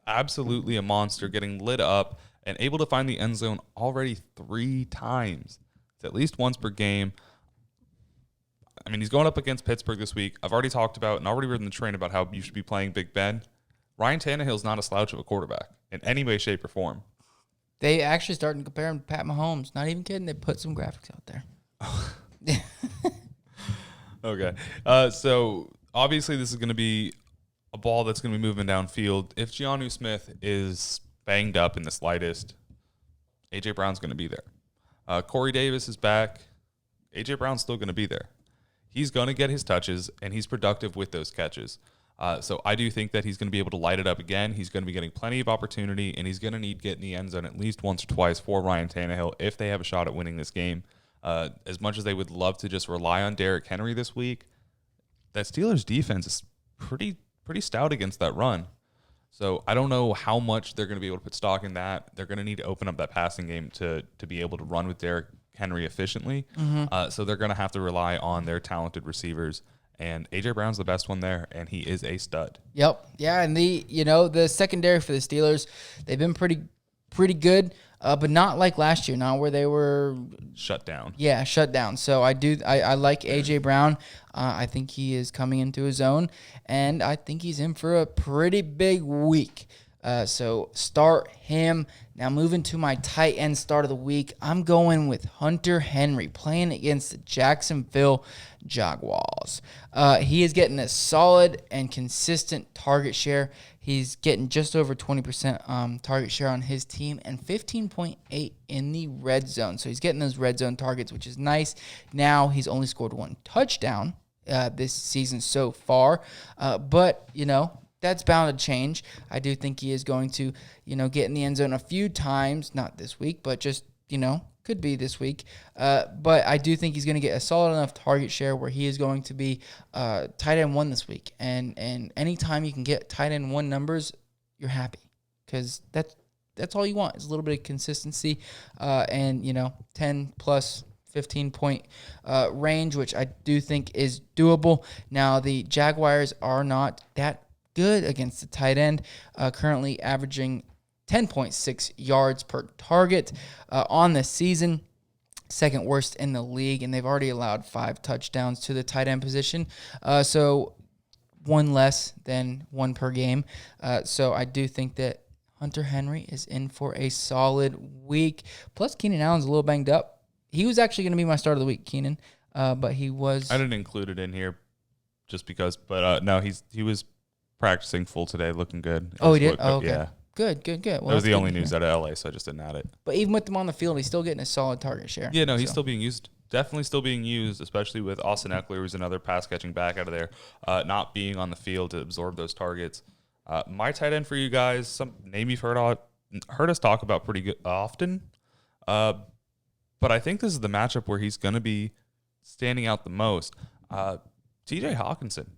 absolutely a monster, getting lit up and able to find the end zone already 3 times. It's at least once per game. I mean, he's going up against Pittsburgh this week. I've already talked about and already ridden the train about how you should be playing Big Ben. Ryan Tannehill's not a slouch of a quarterback in any way, shape, or form. They actually started to compare him to Pat Mahomes. Not even kidding. They put some graphics out there. Okay. So, obviously, this is going to be a ball that's going to be moving downfield. If Jonnu Smith is banged up in the slightest, A.J. Brown's going to be there. Corey Davis is back. A.J. Brown's still going to be there. He's going to get his touches, and he's productive with those catches. So I do think that he's going to be able to light it up again. He's going to be getting plenty of opportunity, and he's going to need to get in the end zone at least once or twice for Ryan Tannehill if they have a shot at winning this game. As much as they would love to just rely on Derrick Henry this week, that Steelers defense is pretty stout against that run. So I don't know how much they're going to be able to put stock in that. They're going to need to open up that passing game to be able to run with Derrick Henry efficiently. Mm-hmm. So they're going to have to rely on their talented receivers. And A.J. Brown's the best one there, and he is a stud. Yep. Yeah, and the secondary for the Steelers, they've been pretty good, but not like last year, not where they were shut down. Yeah, shut down. So I like A.J. Brown. I think he is coming into his own, and I think he's in for a pretty big week. So start him. Now moving to my tight end start of the week, I'm going with Hunter Henry playing against the Jacksonville Jaguars. He is getting a solid and consistent target share. He's getting just over 20% target share on his team and 15.8 in the red zone. So he's getting those red zone targets, which is nice. Now he's only scored 1 touchdown this season so far. But, that's bound to change. I do think he is going to, get in the end zone a few times, not this week, but just, could be this week. But I do think he's going to get a solid enough target share where he is going to be tight end 1 this week. And anytime you can get tight end 1 numbers, you're happy because that's all you want is a little bit of consistency and, 10 plus 15-point range, which I do think is doable. Now, the Jaguars are not that good against the tight end, currently averaging 10.6 yards per target on the season. Second worst in the league, and they've already allowed 5 touchdowns to the tight end position. So one less than one per game. So I do think that Hunter Henry is in for a solid week. Plus, Keenan Allen's a little banged up. He was actually going to be my start of the week, Keenan, but he was. I didn't include it in here just because, but no, he was practicing full today, looking good. Oh, he did? Oh, okay. Yeah. Good. Well, that was the only news out of LA, so I just didn't add it. But even with him on the field, he's still getting a solid target share. Yeah, no, he's still being used. Definitely still being used, especially with Austin Eckler, who's another pass-catching back out of there, not being on the field to absorb those targets. My tight end for you guys, some name you've heard us talk about pretty good often, but I think this is the matchup where he's going to be standing out the most. T.J. Hawkinson,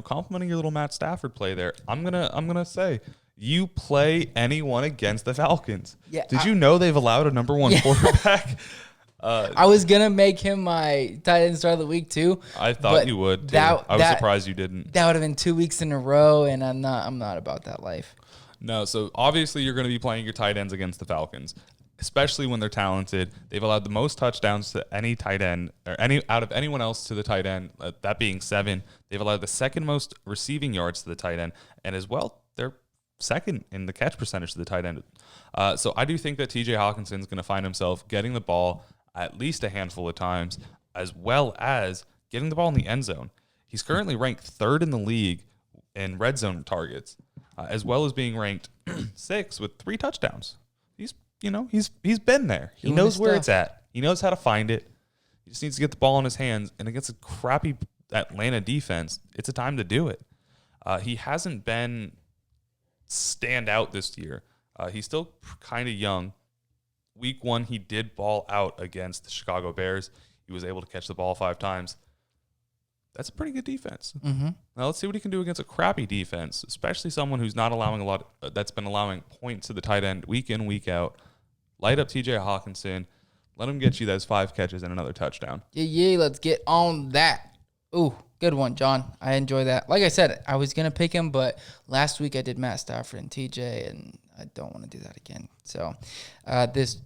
complimenting your little Matt Stafford play there. I'm gonna say you play anyone against the Falcons. Yeah, Did you know they've allowed a number 1 quarterback? I was gonna make him my tight end start of the week too. I thought you would. Too. I was surprised you didn't. That would have been 2 weeks in a row, and I'm not about that life. No, so obviously you're going to be playing your tight ends against the Falcons, especially when they're talented. They've allowed the most touchdowns to any tight end or out of anyone else to the tight end. That being 7. They've allowed the second most receiving yards to the tight end, and as well, they're second in the catch percentage to the tight end. So I do think that T.J. Hawkinson's going to find himself getting the ball at least a handful of times, as well as getting the ball in the end zone. He's currently ranked 3rd in the league in red zone targets, as well as being ranked 6th with 3 touchdowns. He's been there. He knows where it's at. He knows how to find it. He just needs to get the ball in his hands, and against a crappy Atlanta defense, it's a time to do it. He hasn't been stand out this year. He's still kind of young. Week 1, he did ball out against the Chicago Bears. He was able to catch the ball 5 times. That's a pretty good defense. Mm-hmm. Now let's see what he can do against a crappy defense, especially someone who's not allowing that's been allowing points to the tight end week in, week out. Light up T.J. Hawkinson. Let him get you those 5 catches and another touchdown. Yeah, let's get on that. Ooh, good one, John. I enjoy that. Like I said, I was going to pick him, but last week I did Matt Stafford and T.J., and I don't want to do that again. So this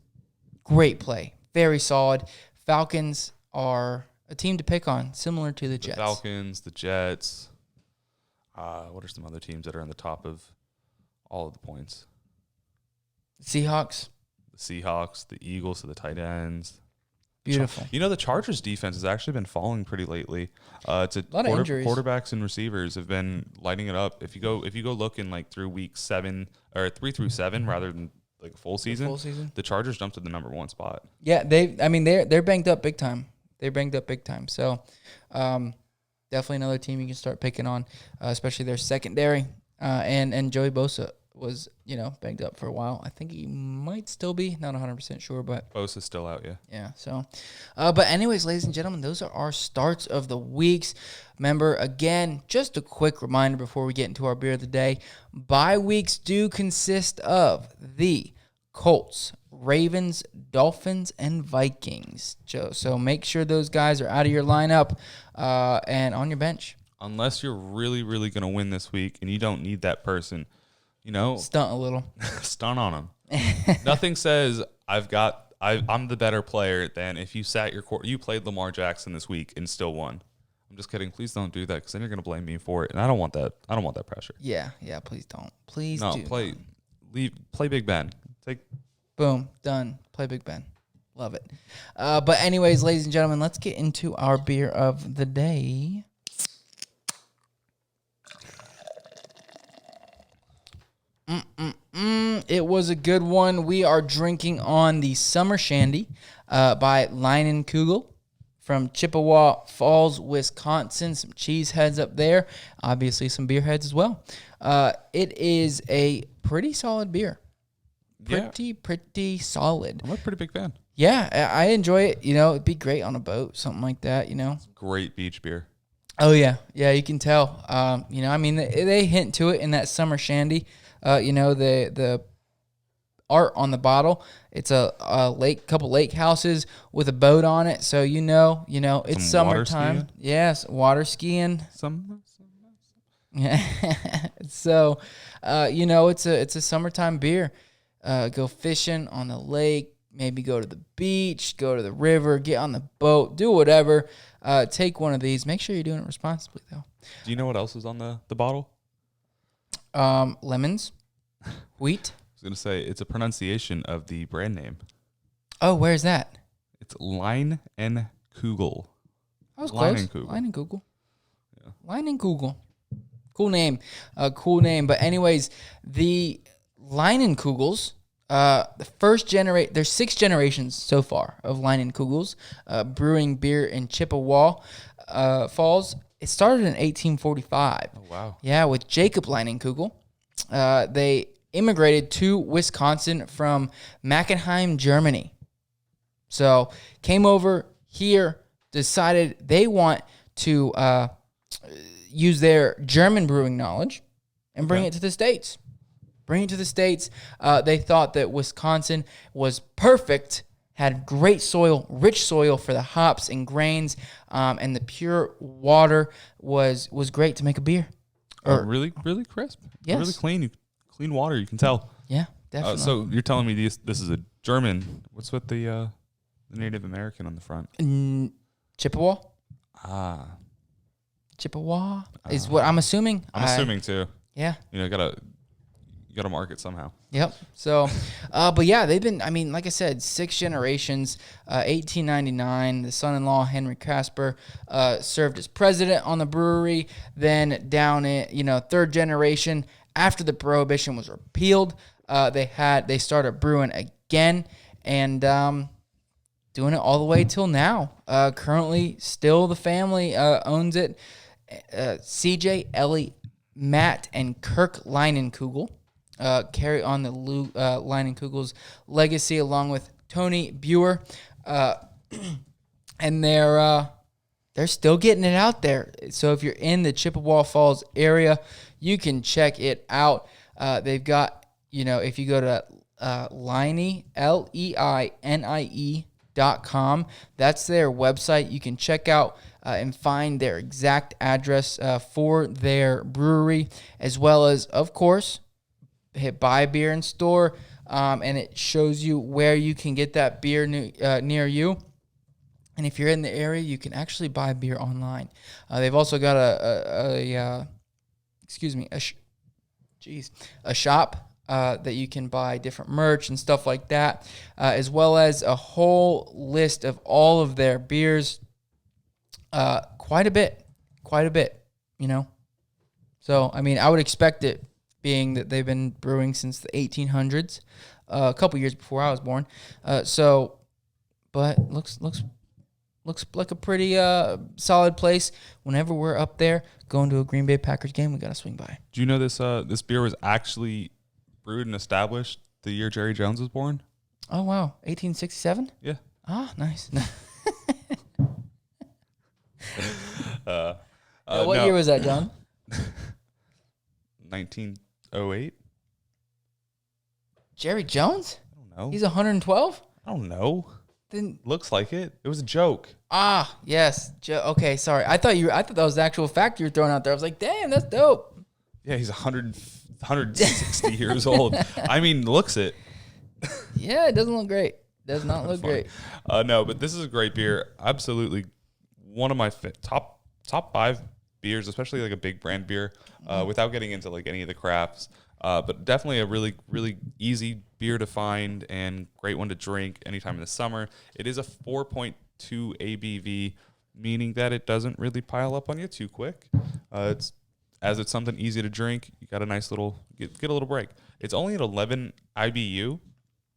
great play. Very solid. Falcons are a team to pick on, similar to the Jets. Falcons, the Jets. What are some other teams that are on the top of all of the points? Seahawks. The Seahawks, the Eagles, so the tight ends. Beautiful. The Chargers defense has actually been falling pretty lately. It's a lot of injuries. Quarterbacks and receivers have been lighting it up. If you go looking like through week 7 or 3 through 7 rather than like a full season, the Chargers jumped to the number 1 spot. Yeah, they're banged up big time. So definitely another team you can start picking on, especially their secondary. And Joey Bosa was, banged up for a while. I think he might still be, not 100% sure, but Bosa's still out, yeah. Yeah, so. But anyways, ladies and gentlemen, those are our starts of the weeks. Remember, again, just a quick reminder before we get into our beer of the day. Bye weeks do consist of the Colts, Ravens, Dolphins, and Vikings. So make sure those guys are out of your lineup and on your bench. Unless you're really, really going to win this week and you don't need that person, stunt a little. Stunt on them. Nothing says I'm the better player than if you you played Lamar Jackson this week and still won. I'm just kidding. Please don't do that because then you're going to blame me for it, and I don't want that. I don't want that pressure. Yeah. Please don't. Please no, do. Play Big Ben. Boom, done. Play Big Ben. Love it. But anyways, ladies and gentlemen, let's get into our beer of the day. It was a good one. We are drinking on the Summer Shandy by Leinenkugel from Chippewa Falls, Wisconsin. Some cheese heads up there. Obviously, some beer heads as well. It is a pretty solid beer. Pretty solid. I'm a pretty big fan. Yeah, I enjoy it. It'd be great on a boat, something like that, It's great beach beer. Oh, yeah. Yeah, you can tell. They hint to it in that Summer Shandy. The art on the bottle. It's a couple lake houses with a boat on it. So, it's some summertime. Yes, water skiing. So, it's a summertime beer. Go fishing on the lake, maybe go to the beach, go to the river, get on the boat, do whatever. Take one of these. Make sure you're doing it responsibly, though. Do you know what else is on the bottle? Lemons, wheat. I was going to say, it's a pronunciation of the brand name. Oh, where's that? It's Leinenkugel. I was close. Leinenkugel. Yeah. Leinenkugel. Cool name. Cool name. But anyways, the Leinenkugels, there's 6 generations so far of Leinenkugels, brewing beer in Chippewa Falls. It started in 1845. Oh, wow. Yeah, with Jacob Leinenkugel. They immigrated to Wisconsin from Mackenheim, Germany. So came over here, decided they want to use their German brewing knowledge and bring it to the States. They thought that Wisconsin was perfect, had great soil, rich soil for the hops and grains, and the pure water was great to make a beer. Really, really crisp. Yes. Really clean water, you can tell. Yeah, definitely. So you're telling me this is a German. What's with the Native American on the front? Chippewa? Chippewa is what I'm assuming. I'm assuming too. Yeah. You gotta mark it somehow. Yep. So, but yeah, they've been, like I said, 6 generations. 1899, the son-in-law, Henry Casper, served as president on the brewery. Then down in, 3rd generation, after the prohibition was repealed, they started brewing again and doing it all the way till now. Currently, still the family owns it. CJ, Ellie, Matt, and Kirk Leinenkugel carry on the Leinenkugel's legacy along with Tony Buer, and they're still getting it out there. So if you're in the Chippewa Falls area, you can check it out. They've got, if you go to Leine.com, that's their website. You can check out and find their exact address for their brewery, as well as, of course, hit buy beer in store, and it shows you where you can get that beer near you. And if you're in the area, you can actually buy beer online. They've also got a shop that you can buy different merch and stuff like that, as well as a whole list of all of their beers. Quite a bit, So, I would expect it, being that they've been brewing since the 1800s, a couple years before I was born. But looks like a pretty solid place. Whenever we're up there going to a Green Bay Packers game, we got to swing by. Do you know this beer was actually brewed and established the year Jerry Jones was born? Oh, wow. 1867? Yeah. Ah, nice. What year was that, John? 1908. Jerry Jones? I don't know. He's 112? I don't know. Then looks like it. It was a joke. Ah, yes. Okay, sorry. I thought that was the actual fact you were throwing out there. I was like, damn, that's dope. Yeah, he's 160 years old. Looks it. Yeah, it doesn't look great. Does not look great. No, but this is a great beer. Absolutely one of my top 5 beers, especially like a big brand beer, without getting into like any of the crafts. But definitely a really, really easy beer to find and great one to drink anytime in the summer. It is a 4.2 ABV, meaning that it doesn't really pile up on you too quick. It's something easy to drink. You got a nice little get a little break. It's only at 11 IBU.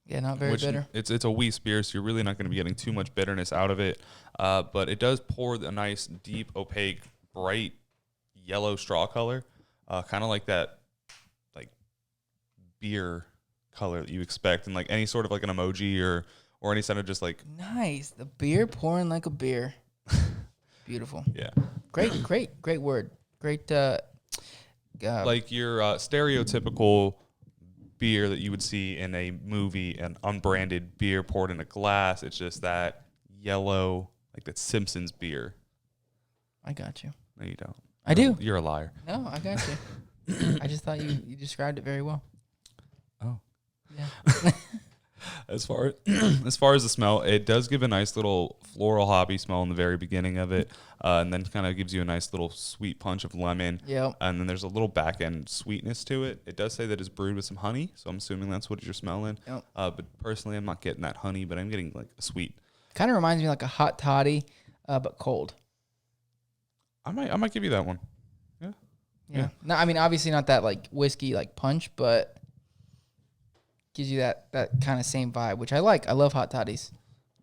Yeah, not very bitter. It's a Weiss beer, so you're really not going to be getting too much bitterness out of it. But it does pour a nice, deep, opaque, bright yellow straw color, kind of like that, like beer color that you expect, and like any sort of like an emoji or any sort of just like nice. The beer pouring like a beer. Beautiful. Yeah. Great word. Great. Like your stereotypical beer that you would see in a movie, an unbranded beer poured in a glass. It's just that yellow, like that Simpsons beer. I got you. No, you don't. I do. You're a liar. No, I got you. I just thought you described it very well. Oh. Yeah. As far as the smell, it does give a nice little floral hoppy smell in the very beginning of it, and then kind of gives you a nice little sweet punch of lemon. Yep. And then there's a little back end sweetness to it. It does say that it's brewed with some honey, so I'm assuming that's what you're smelling. Yep. But personally, I'm not getting that honey, but I'm getting like a sweet. Kind of reminds me like a hot toddy, but cold. I might give you that one. Yeah. No, I mean obviously not that like whiskey like punch, but gives you that kind of same vibe, which I like. I love hot toddies.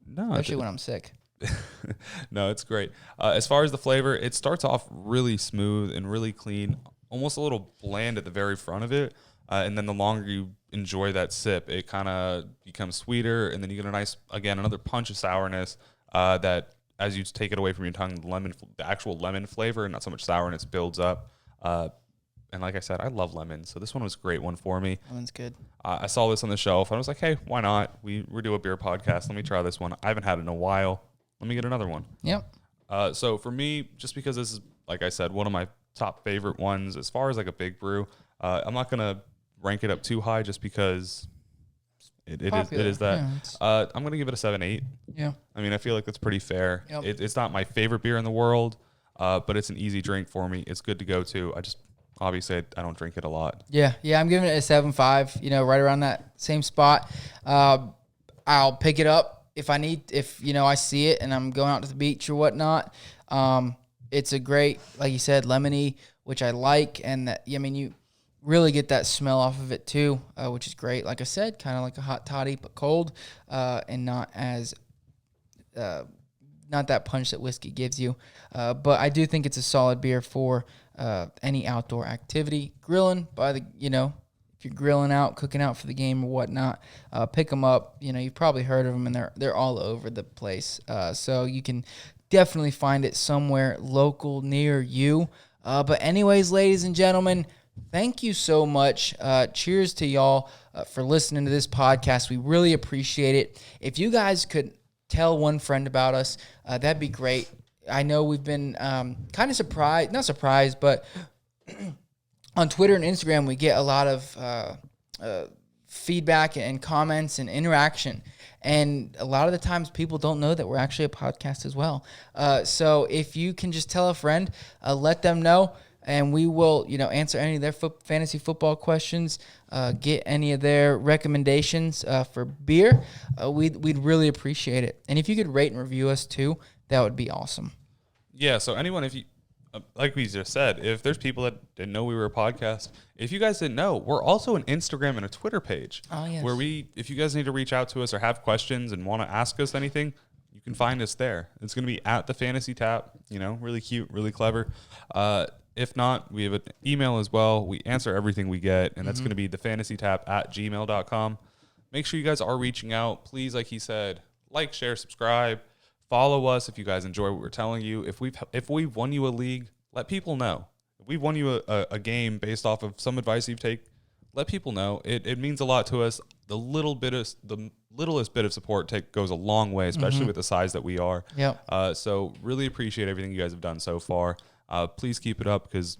No, especially when I'm sick. No, it's great. As far as the flavor, it starts off really smooth and really clean, almost a little bland at the very front of it. And then the longer you enjoy that sip, it kind of becomes sweeter. And then you get a nice, again, another punch of sourness that as you take it away from your tongue, the actual lemon flavor, not so much sourness, builds up. And like I said, I love lemon, so this one was a great one for me. Lemon's good. I saw this on the shelf, and I was like, hey, why not? We're doing a beer podcast. Let me try this one. I haven't had it in a while. Let me get another one. Yep. So for me, just because this is, like I said, one of my top favorite ones, as far as like a big brew, I'm not going to rank it up too high just because it is that. Yeah, I'm going to give it a 7-8. Yeah. I mean, I feel like that's pretty fair. Yep. It's not my favorite beer in the world, but it's an easy drink for me. It's good to go to. Obviously, I don't drink it a lot. Yeah, I'm giving it a 7.5, right around that same spot. I'll pick it up if I see it and I'm going out to the beach or whatnot. It's a great, like you said, lemony, which I like. And that, you really get that smell off of it too, which is great. Like I said, kind of like a hot toddy, but cold, and not as... not that punch that whiskey gives you. But I do think it's a solid beer for any outdoor activity. Grilling if you're grilling out, cooking out for the game or whatnot, pick them up. You've probably heard of them, and they're all over the place. So you can definitely find it somewhere local near you. But anyways, ladies and gentlemen, thank you so much. Cheers to y'all for listening to this podcast. We really appreciate it. If you guys could tell one friend about us, that'd be great. I know we've been kind of not surprised, but on Twitter and Instagram, we get a lot of feedback and comments and interaction. And a lot of the times people don't know that we're actually a podcast as well. So if you can just tell a friend, let them know, and we will, answer any of their fantasy football questions, get any of their recommendations for beer. We'd really appreciate it. And if you could rate and review us too, that would be awesome. Yeah, so anyone, if you, like we just said, if there's people that didn't know we were a podcast, if you guys didn't know, we're also an Instagram and a Twitter page. Oh, yes. Where if you guys need to reach out to us or have questions and want to ask us anything, you can find us there. It's going to be at thefantasytap, really cute, really clever. If not, we have an email as well. We answer everything we get, and that's going to be thefantasytap@gmail.com. Make sure you guys are reaching out. Please, like he said, like, share, subscribe. Follow us if you guys enjoy what we're telling you. If we've won you a league, let people know. If we've won you a game based off of some advice you've taken, let people know. It means a lot to us. The littlest bit of support goes a long way, especially with the size that we are. Yep. So really appreciate everything you guys have done so far. Please keep it up because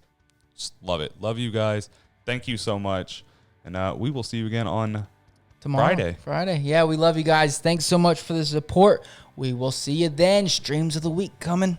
just love it. Love you guys. Thank you so much. And we will see you again on tomorrow. Friday. Yeah, we love you guys. Thanks so much for the support. We will see you then. Streams of the week coming.